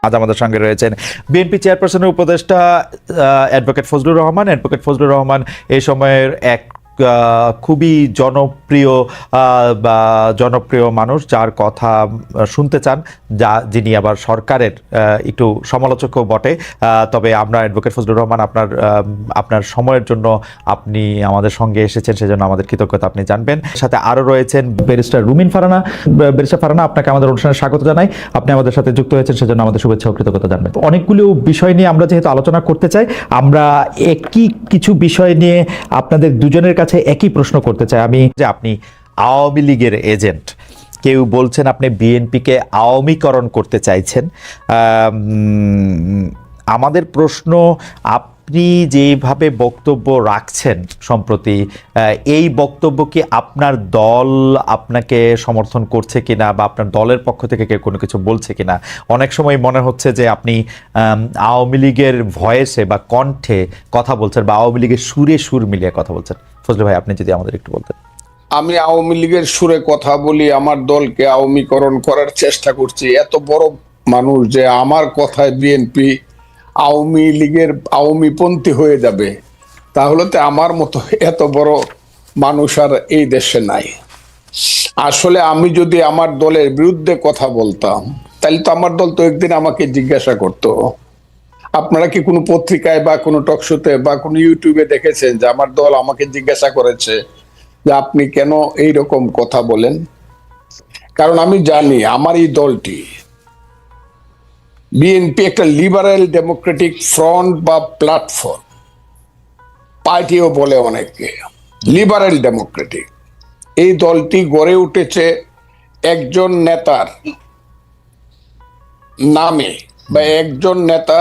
আজ আমাদের সঙ্গে রয়েছেন বিএনপি চেয়ারপারসনের উপদেষ্টা অ্যাডভোকেট ফজলুর রহমান। অ্যাডভোকেট ফজলুর রহমান এই সময়ের এক খুবই জনপ্রিয় মানুষ, যার কথা শুনতে চান, যিনি আবার সরকারের একটু সমালোচকও বটে। তবে আমরা অ্যাডভোকেট ফজলুর রহমান, আপনার সময়ের জন্য আপনি আমাদের সঙ্গে এসেছেন, সেজন্য আমাদের কৃতজ্ঞতা আপনি জানবেন। সাথে আরও রয়েছেন ব্যারিস্টার রুমিন ফারহানা। ব্যারিস্টার ফারহানা, আপনাকে আমাদের অনুষ্ঠানে স্বাগত জানাই। আপনি আমাদের সাথে যুক্ত হয়েছেন, সেজন্য আমাদের শুভেচ্ছা ও কৃতজ্ঞতা জানবেন। অনেকগুলো বিষয় নিয়ে আমরা যেহেতু আলোচনা করতে চাই, আমরা কিছু বিষয় নিয়ে আপনাদের দুজনের কাছে একই প্রশ্ন করতে চাই আমি, যে আপনি আওয়ামী লীগের এজেন্ট, কেউ বলছেন আপনি বিএনপিকে আওয়ামীকরণ করতে চাইছেন। আমাদের প্রশ্ন, আপনি যেভাবে বক্তব্য রাখছেন সম্প্রতি, এই বক্তব্য কি আপনার দল আপনাকে সমর্থন করছে কিনা, বা আপনার দলের পক্ষ থেকে কেউ কোনো কিছু বলছে কিনা? অনেক সময় মনে হচ্ছে যে আপনি আওয়ামী লীগের ভয়েসে বা কণ্ঠে কথা বলছেন, বা আওয়ামী লীগের সুরে সুর মিলিয়ে কথা বলছেন। ফজলু ভাই, আপনি যদি আমাদের একটু বলতেন। আমি আওয়ামী লীগের সুরে কথা বলি, আমার দলকে আওয়ামীকরণ করার চেষ্টা করছি। এত বড় মানুষ যে আমার কথায় বিএনপি আওয়ামী লীগের আওয়ামীপন্থী হয়ে যাবে, তাহলে তো আমার মতো এত বড় মানুষ আর এই দেশে নাই। আসলে আমি যদি আমার দলের বিরুদ্ধে কথা বলতাম, তাহলে তো আমার দল তো একদিন আমাকে জিজ্ঞাসা করতো। আপনারা কি কোনো পত্রিকায় বা কোনো টকশোতে বা কোনো ইউটিউবে দেখেছেন যে আমার দল আমাকে জিজ্ঞাসা করেছে যে আপনি কেন এইরকম কথা বলেন? কারণ আমি জানি আমার এই দলটি, বিএনপি, একটা লিবারেল ডেমোক্রেটিক ফ্রন্ট বা প্ল্যাটফর্ম, পার্টিও বলে অনেকে, লিবারেল ডেমোক্রেটিক। এই দলটি গড়ে উঠেছে একজন নেতার নামে, বা একজন নেতা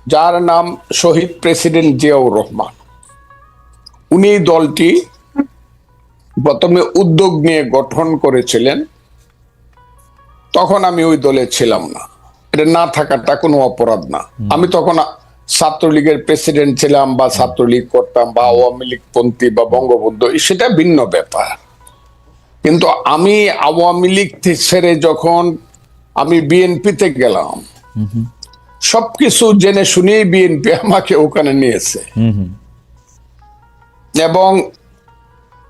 যার নাম শহীদ প্রেসিডেন্ট জিয়াউর রহমান। উনি দলটি প্রথমে উদ্যোগ নিয়ে গঠন করেছিলেন। তখন আমি ওই দলে ছিলাম না, এটা না থাকাটা কোনো অপরাধ না। আমি তখন ছাত্রলীগের প্রেসিডেন্ট ছিলাম, বা ছাত্রলীগ করতাম, বা আওয়ামী লীগ পন্থী বা বঙ্গবন্ধু, সেটা ভিন্ন ব্যাপার। কিন্তু আমি আওয়ামী লীগ ছেড়ে যখন আমি বিএনপিতে গেলাম, সবকিছু জেনে শুনেই বিএনপি আমাকে ওখানে নিয়েছে। এবং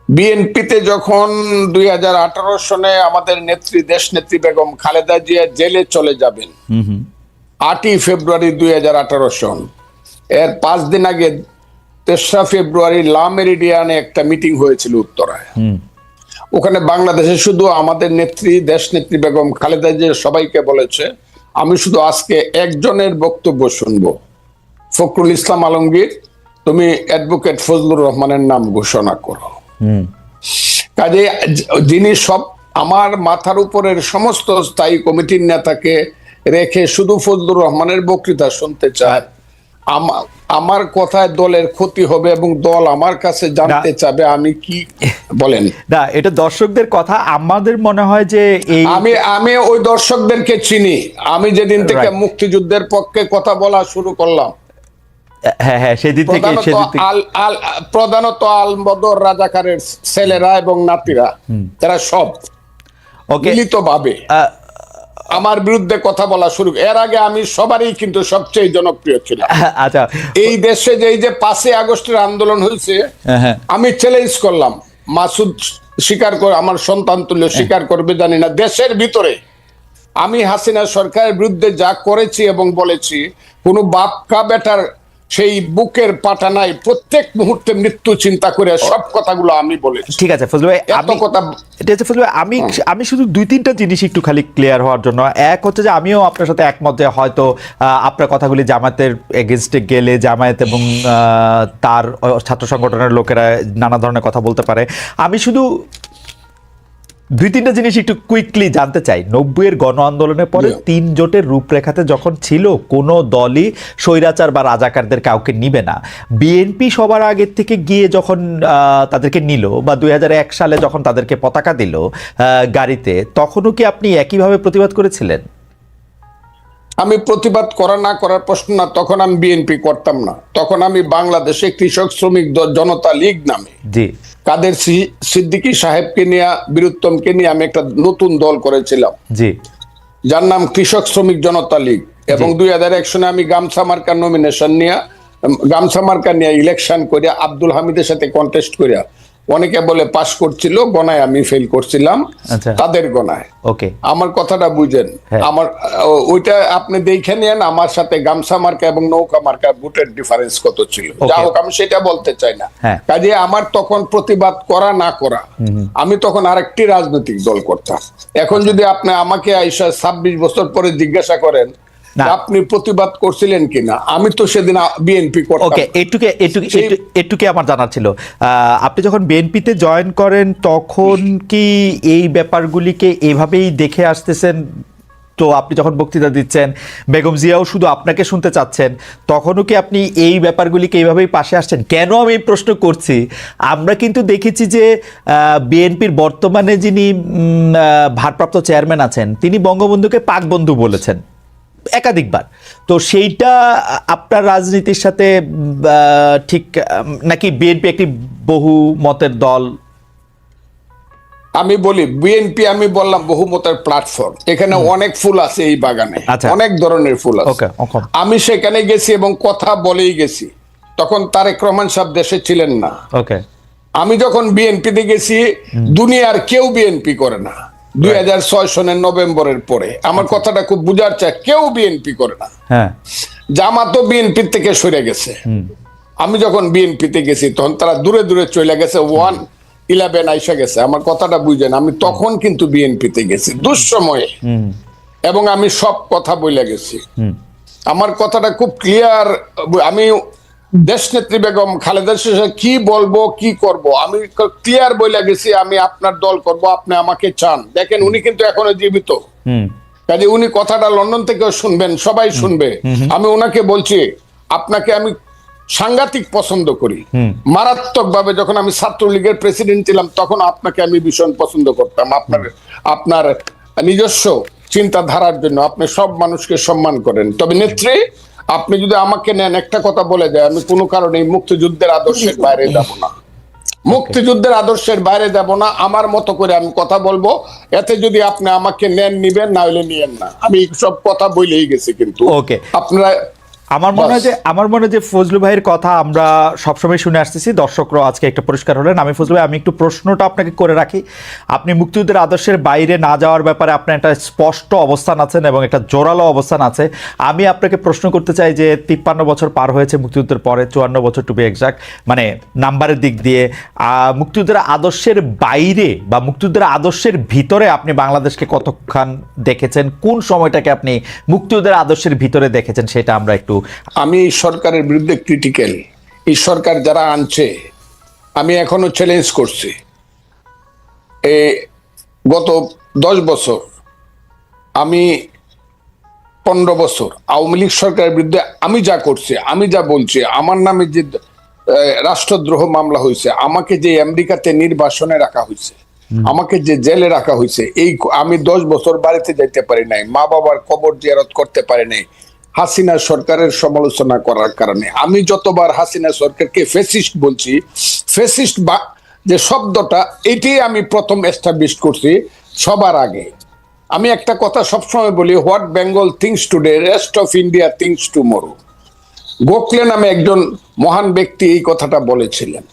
বিএনপিতে যখন 2018 সনে আমাদের নেত্রী, দেশ নেত্রী বেগম খালেদা জিয়া জেলে চলে যাবেন 8ই ফেব্রুয়ারি 2018 সন, এর 5 দিন আগে 3রা ফেব্রুয়ারি লা মেরিডিয়ানে একটা মিটিং হয়েছিল উত্তরায়। ওখানে বাংলাদেশে শুধু আমাদের নেত্রী, দেশ নেত্রী বেগম খালেদা জিয়া সবাইকে বলেছে, আমি শুধু আজকে একজনের বক্তব্য শুনবো, ফখরুল ইসলাম আলমগীর, তুমি অ্যাডভোকেট ফজলুর রহমানের নাম ঘোষণা করো। কাজে যিনি সব আমার মাথার উপরের সমস্ত স্থায়ী কমিটির নেতাকে রেখে শুধু ফজলুর রহমানের বক্তৃতা শুনতে চায়, আমার কথায় দলের ক্ষতি হবে এবং দল আমার কাছে জানতে চাবে আমি কি বলেন। না, এটা দর্শকদের কথা। আমাদের মনে হয় যে আমি ওই দর্শকদেরকে চিনি। আমি যেদিন থেকে মুক্তিযুদ্ধের পক্ষে কথা বলা শুরু করলাম, হ্যাঁ, সেদিন থেকে প্রধানত আল বদর রাজাকারের ছেলেরা এবং নাতিরা, তারা সব মিলিত ভাবে আমার বিরুদ্ধে কথা বলা শুরু। এর আগে আমি সবারই কিন্তু সবচেয়ে জনপ্রিয় ছিলাম। আচ্ছা, এই দেশে যে 5ই আগস্টের আন্দোলন হয়েছে, আমি চ্যালেঞ্জ করলাম, মাসুদ স্বীকার করে, আমার সন্তান তুল্য স্বীকার করবে জানি না, দেশের ভিতরে আমি হাসিনা সরকারের বিরুদ্ধে যা করেছি এবং বলেছি, কোনো বাপকা বেটার সেই বুকের পাটা নাই, প্রত্যেক মুহূর্তে মৃত্যু চিন্তা করে সব কথাগুলো আমি বলেছি। ঠিক আছে ফজলু ভাই, আমি শুধু 2-3টা জিনিস একটু খালি ক্লিয়ার হওয়ার জন্য। এক হচ্ছে যে আমিও আপনার সাথে একমত যে হয়তো আপনার কথাগুলি জামায়াতের এগেনস্টে গেলে জামায়াত এবং তার ছাত্র সংগঠনের লোকেরা নানা ধরনের কথা বলতে পারে। আমি শুধু 2-3টা জিনিস একটু কুইকলি জানতে চাই। 90-এর গণ আন্দোলনের পরে 3 জোটের রূপরেখাতে যখন ছিল, কোনো দলই স্বৈরাচার বা রাজাকারদের কাউকে নিবে না। বিএনপি সবার আগের থেকে গিয়ে যখন তাদেরকে নিল, বা 2001 সালে যখন তাদেরকে পতাকা দিল গাড়িতে, তখনও কি আপনি একইভাবে প্রতিবাদ করেছিলেন? আমি প্রতিবাদ করা না করার প্রশ্ন না, তখন আমি বিএনপি করতাম না। তখন আমি বাংলাদেশে কৃষক শ্রমিক জনতা লীগ নামে কাদের সিদ্দিকী সাহেবকে নিয়ে, বীরুত্তমকে নিয়ে আমি একটা নতুন দল করেছিলাম। যার নাম কৃষক শ্রমিক জনতা লীগ, এবং 2001 সনে আমি গামছা মার্কার নমিনেশন নিয়ে ইলেকশন করে আব্দুল হামিদের সাথে কন্টেস্ট করে, অনেকে বলে পাশ করছিল, গণায় আমি ফেল করছিলাম, আচ্ছা। তাদের গণায়। ওকে, আমার কথাটা বুঝেন, আমার ওইটা আপনি দেখে নেন আমার সাথে গামছা মার্কা এবং নৌকা মার্কা ভোটের ডিফারেন্স কত ছিল। যা হোক, আমি সেটা বলতে চাই না। কাজে আমার তখন প্রতিবাদ করা না করা, আমি তখন আরেকটি রাজনৈতিক দল করতাম। এখন যদি আপনি আমাকে আইসা 26 বছর পরে জিজ্ঞাসা করেন আপনি প্রতিবাদ করছিলেন কিনা, আমি তো সেদিন বিএনপি করতাম। ওকে, এটুকু আমার জানার ছিল। আপনি যখন বিএনপিতে জয়েন করেন তখন কি এই ব্যাপারগুলিকে এভাবেই দেখে আসতেছেন? তো আপনি যখন বক্তৃতা দিচ্ছেন, বেগম জিয়াও শুধু আপনাকে শুনতে চাচ্ছেন, তখনও কি আপনি এই ব্যাপারগুলিকে এইভাবেই পাশে আসছেন? কেন আমি এই প্রশ্ন করছি, আমরা কিন্তু দেখেছি যে বিএনপির বর্তমানে যিনি ভারপ্রাপ্ত চেয়ারম্যান আছেন, তিনি বঙ্গবন্ধুকে পাক বন্ধু বলেছেন একাধিকবার। তো সেইটা আপনার রাজনীতির সাথে ঠিক নাকি? বিএনপি একটি বহু মতের দল। আমি বলি বিএনপি, আমি বললাম বহুমতের প্ল্যাটফর্ম। এখানে অনেক ফুল আছে এই বাগানে, অনেক ধরনের ফুল আছে। আমি সেখানে গেছি এবং কথা বলেই গেছি। তখন তারেক রহমান সাহেব দেশে ছিলেন না। আমি যখন বিএনপিতে গেছি, দুনিয়ার কেউ বিএনপি করে না। 2006 সনের নভেম্বরের পরে আমার কথাটা খুব বুঝার চাই, কেউ বিএনপি করে না। জামাতও বিএনপি থেকে সরে গেছে। আমি যখন বিএনপিতে গেছি তখন তারা দূরে দূরে চলে গেছে, 1-11 আইসা গেছে। আমার কথাটা বুঝেন, আমি তখন কিন্তু বিএনপিতে গেছি দুঃসময়ে, এবং আমি সব কথা বলে গেছি। আমার কথাটা খুব ক্লিয়ার। আমি দেশনেত্রী বেগম খালেদা জিয়া কি বলবো কি করব আমি ক্লিয়ার বলে গেছি, আমি আপনার দল করব, আপনি আমাকে চান। দেখেন উনি কিন্তু এখনো জীবিত, কাজে উনি কথাটা লন্ডন থেকেও শুনবেন, সবাই শুনবে। আমি ওনাকে বলছি, আপনাকে আমি সাংঘাতিক পছন্দ করি, মারাত্মক ভাবে। যখন আমি ছাত্রলীগের প্রেসিডেন্ট ছিলাম তখন আপনাকে আমি ভীষণ পছন্দ করতাম, আপনার নিজস্ব চিন্তাধারার জন্য। আপনি সব মানুষকে সম্মান করেন। তবে নেত্রী, আপনি যদি আমাকে নেন, একটা কথা বলে দেয়, আমি কোনো কারণে মুক্তিযুদ্ধের আদর্শের বাইরে যাব না। মুক্তিযুদ্ধের আদর্শের বাইরে যাব না, আমার মতো করে আমি কথা বলবো। এতে যদি আপনি আমাকে নেন নিবেন, না হলে নিয়েন না। আমি সব কথা বলেই গেছি। কিন্তু আপনারা, আমার মনে হয় যে ফজলু ভাইয়ের কথা আমরা সবসময় শুনে আসতেছি, দর্শকরাও আজকে একটা পরিষ্কার হলেন। আমি ফজলু ভাই, আমি একটু প্রশ্নটা আপনাকে করে রাখি। আপনি মুক্তিযুদ্ধের আদর্শের বাইরে না যাওয়ার ব্যাপারে আপনার একটা স্পষ্ট অবস্থান আছেন এবং একটা জোরালো অবস্থান আছে। আমি আপনাকে প্রশ্ন করতে চাই যে 53 বছর পার হয়েছে মুক্তিযুদ্ধের পরে, 54 বছর টু বি এক্সাক্ট, মানে নাম্বারের দিক দিয়ে। মুক্তিযুদ্ধের আদর্শের বাইরে বা মুক্তিযুদ্ধের আদর্শের ভিতরে আপনি বাংলাদেশকে কতক্ষণ দেখেছেন? কোন সময়টাকে আপনি মুক্তিযুদ্ধের আদর্শের ভিতরে দেখেছেন, সেটা আমরা একটু। আমি সরকারের বিরুদ্ধে ক্রিটিক্যাল। এই সরকার যারা আনছে, আমি এখনো চ্যালেঞ্জ করছি। গত 10 বছর, আমি 15 বছর আওয়ামী লীগ সরকারের বিরুদ্ধে আমি যা করছি, আমি যা বলছি, আমার নামে যে রাষ্ট্রদ্রোহ মামলা হয়েছে, আমাকে যে আমেরিকাতে নির্বাসনে রাখা হয়েছে, আমাকে যে জেলে রাখা হয়েছে, আমি 10 বছর বাড়িতে যাইতে পারি নাই, মা বাবার কবর জিয়ারত করতে পারি নাই হাসিনা সরকারের সমালোচনা করার কারণে। আমি যতবার হাসিনা সরকারকে ফ্যাসিস্ট বলছি, ফ্যাসিস্ট বা যে শব্দটা, এটি আমি প্রথম এস্টাবলিশ করছি সবার আগে। আমি একটা কথা সবসময় বলি, what Bengal things today, rest of India things tomorrow. Gokhale নামে একজন মহান ব্যক্তি এই কথাটা বলেছিলেন।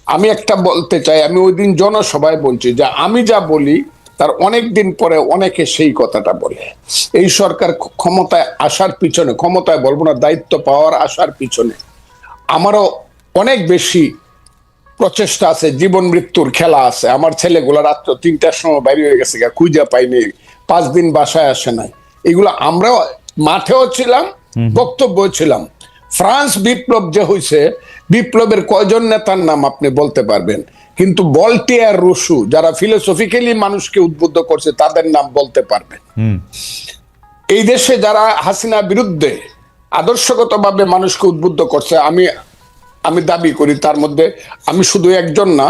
আমি একটা বলতে চাই, আমি ওই দিন জনসভায় বলছি যে আমি যা বলি তার অনেক দিন পরে অনেকে সেই কথাটা বলে। এই সরকার ক্ষমতায় আসার পিছনে, ক্ষমতায় বলবো না, দায়িত্ব পাওয়ার আসার পিছনে আমারও অনেক বেশি প্রচেষ্টা আছে, জীবন মৃত্যুর খেলা আছে। আমার ছেলেগুলো রাত্র 3টার সময় বাইরে হয়ে গেছে, খুঁজে পাইনি, 5 দিন বাসায় আসে নাই। এগুলো আমরাও মাঠেও ছিলাম, বক্তব্য ছিলাম। ফ্রান্স বিপ্লব যে হয়েছে, বিপ্লবের কয়জন নেতার নাম আপনি বলতে পারবেন? কিন্তু ভলটেয়ার, রুসু, যারা ফিলোসফিক্যালি মানুষকে উদ্বুদ্ধ করছে, তাদের নাম বলতে পারবেন। এই দেশে যারা হাসিনা বিরুদ্ধে আদর্শগতভাবে মানুষকে উদ্বুদ্ধ করছে, আমি দাবি করি তার মধ্যে আমি শুধু একজন না,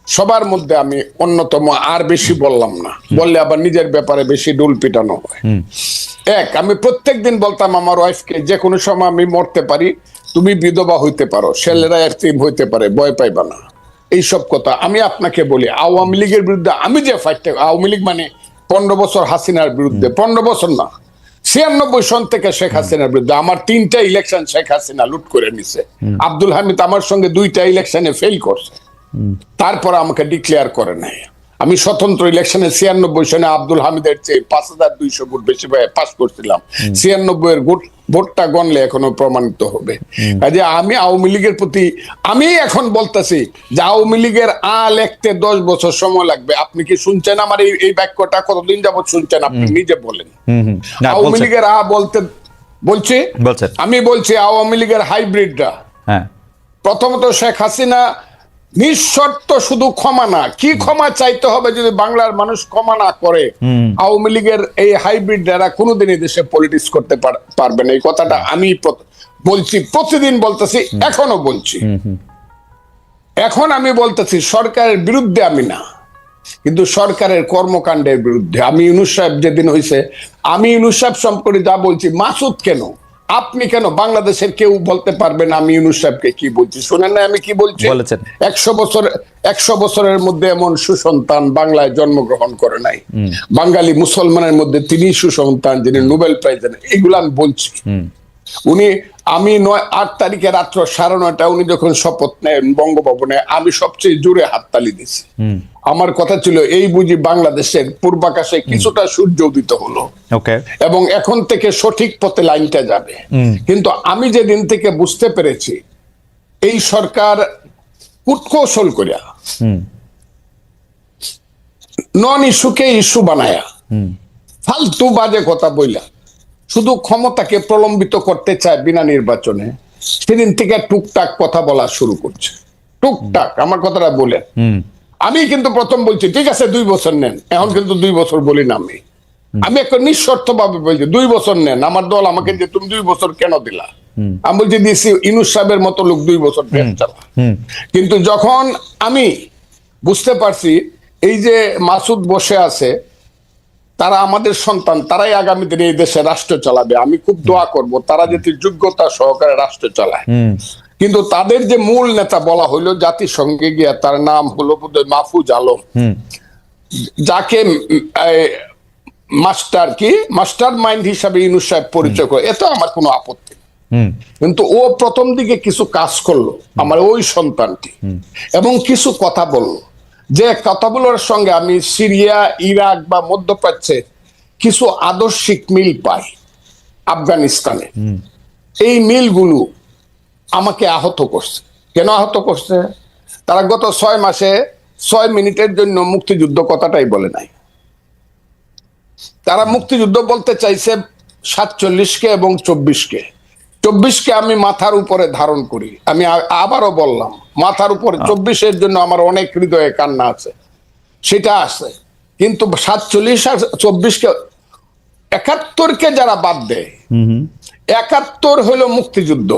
সবার মধ্যে আমি অন্যতম। আর বেশি বললাম না, বললে আবার নিজের ব্যাপারে বেশি ডুল পিটানো হয়। আমি প্রত্যেকদিন বলতাম আমার ওয়াইফকে, যে কোনো সময় আমি মরতে পারি, তুমি বিধবা হইতে পারো, ছেলেরা এতিম হইতে পারে, ভয় পাইবা না। এইসব কথা আমি আপনাকে বলি। আওয়ামী লীগের বিরুদ্ধে আমি যে ফাইটটা, আওয়ামী লীগ মানে 15 বছর হাসিনার বিরুদ্ধে, 15 বছর না, 96 সন থেকে শেখ হাসিনার বিরুদ্ধে। আমার 3টা ইলেকশন শেখ হাসিনা লুট করে নিছে। আব্দুল হামিদ আমার সঙ্গে 2টা ইলেকশনে ফেল করছে, তারপর আমাকে ডিক্লেয়ার করে নাই। আমি স্বতন্ত্র ইলেকশনে 96 সনে আব্দুল হামিদের চেয়ে 5200 ভোট বেশি পাস করছিলাম। 96 এর ভোটটা গণলে এখনো প্রমাণিত হবে। কাজে আমি আওয়ামী লীগের প্রতি, আমি এখন বলতেছি যে আওয়ামী লীগের লিখতে 10 বছর সময় লাগবে। আপনি কি শুনছেন আমার এই বাক্যটা? কতদিন যাবত শুনছেন? আপনি নিজে বলেন। আওয়ামী লীগের বলছি, আমি বলছি আওয়ামী লীগের হাইব্রিডরা, প্রথমত শেখ হাসিনা নিঃশর্ত শুধু ক্ষমা না, কি ক্ষমা চাইতে হবে যদি বাংলার মানুষ ক্ষমা না করে, আওয়ামী লীগের এই হাইব্রিড যারা কোনোদিনই দেশে পলিটিক্স করতে পারবে না। এই কথাটা আমি বলছি, প্রতিদিন বলতেছি, এখনো বলছি। এখন আমি বলতেছি সরকারের বিরুদ্ধে আমি না, কিন্তু সরকারের কর্মকাণ্ডের বিরুদ্ধে। আমি ইউনূস সাহেব যেদিন হয়েছে, আমি ইউনূস সাহেব সম্পর্কে যা বলছি, মাসুদ কেন, আপনি কেন, বাংলাদেশের কেউ বলতে পারবে না আমি ইউনূস সাহেবকে কি বলছি। শুনেন না আমি কি বলছি? 100 বছরের মধ্যে এমন সুসন্তান বাংলায় জন্মগ্রহণ করে নাই। বাঙালি মুসলমানের মধ্যে তিনি সুসন্তান যিনি নোবেল প্রাইজ দেন। এগুলো আমি বলছি। আমি 8 তারিখে রাত্র 9:30 উনি যখন শপথ নেন বঙ্গভবনে, আমি সবচেয়ে জোরে হাততালি দিছি। আমার কথা ছিল এই বুঝি বাংলাদেশের পূর্বাকাশে কিছুটা সূর্য উদিত হলো এবং এখন থেকে সঠিক পথে লাইনটা যাবে। কিন্তু আমি যেদিন থেকে বুঝতে পেরেছি এই সরকার কূটকৌশল করিয়া নন ইস্যুকে ইস্যু বানায়া ফালতু বাজে কথা বইলা শুধু ক্ষমতাকে প্রলম্বিত করতে চায় বিনা নির্বাচনে, সেদিন থেকে টুকটাক কথা বলা শুরু করছে। টুকটাক আমার কথাটা বলে, আমি কিন্তু প্রথম বলছি ঠিক আছে 2 বছর নেন, এখন কিন্তু 2 বছর বলি না। আমি একটা নিঃশর্ত ভাবে বলছি 2 বছর নেন। আমার দল আমাকে যে তুমি 2 বছর কেন দিলা, আমি বলছি দিছি ইউনূস সাহেবের মতো লোক 2 বছর দেশ চালা। কিন্তু যখন আমি বুঝতে পারছি এই যে মাসুদ বসে আছে, তারা আমাদের সন্তান, তারাই আগামী দিনে এই দেশে রাষ্ট্র চালাবে। আমি খুব দোয়া করব তারা যাতে যোগ্যতা সহকারে রাষ্ট্র চালায়। কিন্তু তাদের যে মূল নেতা বলা হইলো জাতিসংঘে গিয়া, তার নাম হলো বোধহয় মাহফুজ আলম, যাকে মাস্টার মাইন্ড হিসাবে ইউনূস সাহেব পরিচয় করে, এতে আমার কোনো আপত্তি। কিন্তু ও প্রথম দিকে কিছু কাজ করলো আমার ওই সন্তানটি, এবং কিছু কথা বললো যে কথাগুলোর সঙ্গে আমি সিরিয়া, ইরাক বা মধ্যপ্রাচ্যে কিছু আদর্শিক মিল পাই। আফগানিস্তানে এই মিলগুলো আমাকে আহত করছে। কেন আহত করছে? তারা গত 6 মাসে 6 মিনিটের জন্য মুক্তিযুদ্ধ কথাটাই বলে নাই। তারা মুক্তিযুদ্ধ বলতে চাইছে 47-কে এবং 24-কে। 24-কে আমি মাথার উপরে ধারণ করি। আমি আবারও বললাম মাথার উপরে, 24-এর জন্য আমার অনেক হৃদয়ে কান্না আছে, সেটা আছে। কিন্তু 47 আর 24-কে, 71-কে যারা বাদ দেয়, 71 হলো মুক্তিযুদ্ধ।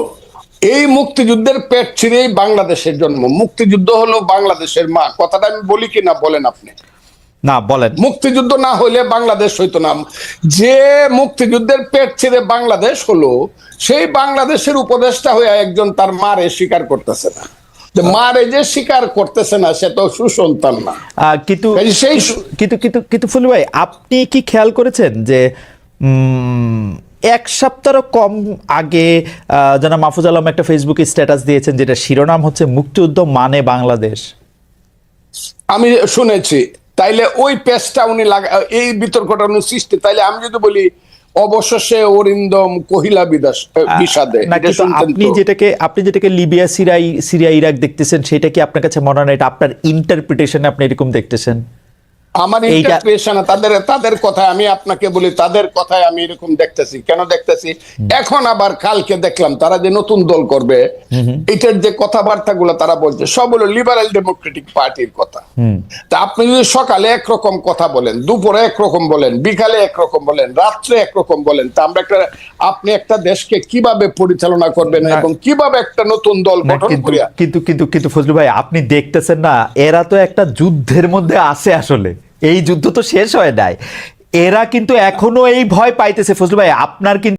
এই মুক্তিযুদ্ধের পেট ছিঁড়েই বাংলাদেশের জন্ম। মুক্তিযুদ্ধ হলো বাংলাদেশের মা। কথাটা আমি বলি কিনা বলেন আপনি? না বলেন। মুক্তিযুদ্ধ না হইলে বাংলাদেশ হইতো না। যে মুক্তিযুদ্ধের পেট ছিঁড়ে বাংলাদেশ হলো, সেই বাংলাদেশের উপদেষ্টা হয়ে একজন তার মারে স্বীকার করতেছে না। মারে যে স্বীকার করতেছে না, সে তো সুসন্তান না। কিন্তু ফুল ভাই, আপনি কি খেয়াল করেছেন যে 1 সপ্তাহ কম আগে জনাব মাহফুজ আলম একটা ফেসবুকে স্ট্যাটাস দিয়েছেন, যেটা শিরোনাম হচ্ছে মুক্তিযুদ্ধ মানে বাংলাদেশ। আমি শুনেছি। তাইলে ওই পেজটা উনি এই বিতর্কটা উনি সৃষ্টি, তাইলে আমি যদি বলি অবশেষে অরিন্দম কহিলা বিষাদে, আপনি যেটাকে লিবিয়া, সিরিয়া, ইরাক দেখতেছেন, সেটা কি আপনার কাছে মনে হয় এটা আপনার ইন্টারপ্রিটেশনে আপনি এরকম দেখতেছেন? আমার ইন্টারপ্রিটেশন, তাদের কথায় আমি আপনাকে বলি, তাদের কথায় আমি এরকম দেখতেছি। কেন দেখতেছি? এখন আবার কালকে দেখলাম তারা যে নতুন দল করবে, এটার যে কথাবার্তাগুলো তারা বলছে সব হলো লিবারেল ডেমোক্রেটিক পার্টির কথা। তা আপনি যদি সকালে একরকম কথা বলেন, দুপুরে একরকম বলেন, বিকালে একরকম বলেন, রাত্রে একরকম বলেন, তা আমরা আপনি একটা দেশকে কিভাবে পরিচালনা করবেন এবং কিভাবে একটা নতুন দল গঠন করিয়া। কিন্তু ফজলু ভাই, আপনি দেখতেছেন না, এরা তো একটা যুদ্ধের মধ্যে আছে। আসলে এই যুদ্ধ তো শেষ হয় নাই, এরা কিন্তু এখনো এই ভয় পাইতেছে। ফজলু ভাই, আপনার কিন্তু